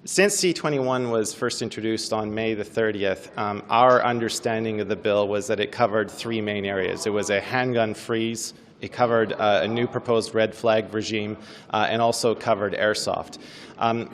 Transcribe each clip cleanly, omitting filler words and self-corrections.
Since C-21 was first introduced on May the 30th, our understanding of the bill was that it covered three main areas. It was a handgun freeze, it covered a new proposed red flag regime, and also covered airsoft.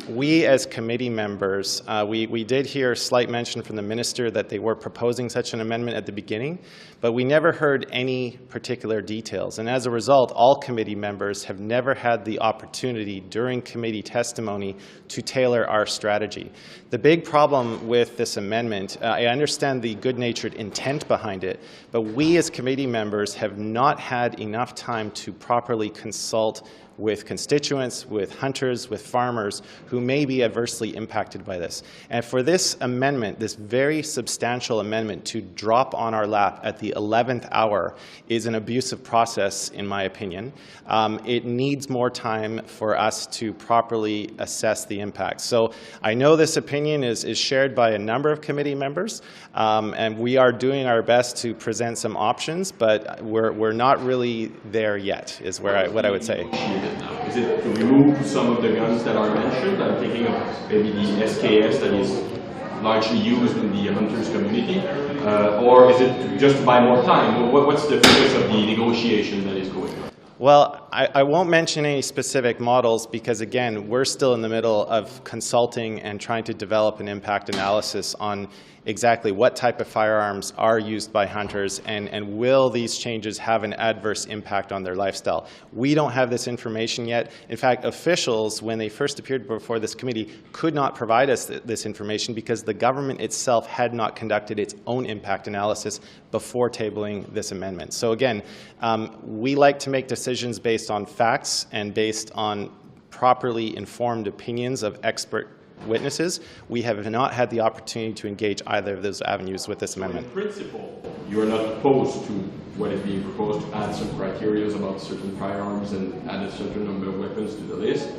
We as committee members, we did hear a slight mention from the minister that they were proposing such an amendment at the beginning, but we never heard any particular details. And as a result, all committee members have never had the opportunity during committee testimony to tailor our strategy. The big problem with this amendment, I understand the good-natured intent behind it, but we as committee members have not had enough time to properly consult with constituents, with hunters, with farmers who may be adversely impacted by this. And for this amendment, this very substantial amendment to drop on our lap at the 11th hour is an abusive process, in my opinion. It needs more time for us to properly assess the impact. So I know this opinion is shared by a number of committee members, and we are doing our best to present some options, but we're not really there yet, is what I would say. Now? Is it to remove some of the guns that are mentioned? I'm thinking of maybe the SKS that is largely used in the hunters community, or is it just to buy more time? What's the focus of the negotiation that is going on? Well, I won't mention any specific models because, again, we're still in the middle of consulting and trying to develop an impact analysis on exactly what type of firearms are used by hunters and will these changes have an adverse impact on their lifestyle. We don't have this information yet. In fact, officials, when they first appeared before this committee, could not provide us this information because the government itself had not conducted its own impact analysis before tabling this amendment. So again, we like to make decisions based on facts and based on properly informed opinions of expert witnesses. We have not had the opportunity to engage either of those avenues with this amendment. In principle, you are not opposed to what is being proposed to add some criteria about certain firearms and add a certain number of weapons to the list,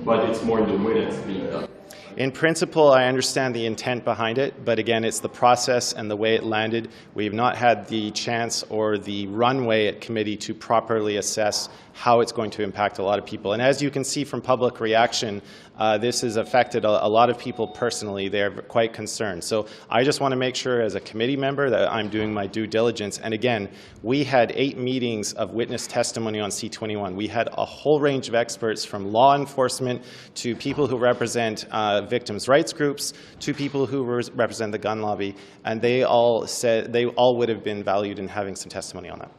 but it's more in the way that's being done. In principle, I understand the intent behind it, but again, it's the process and the way it landed. We have not had the chance or the runway at committee to properly assess how it's going to impact a lot of people. And as you can see from public reaction, this has affected a lot of people personally. They're quite concerned. So I just want to make sure as a committee member that I'm doing my due diligence. And again, we had 8 meetings of witness testimony on C-21. We had a whole range of experts from law enforcement to people who represent victims' rights groups to people who represent the gun lobby. And they all said they all would have been valued in having some testimony on that.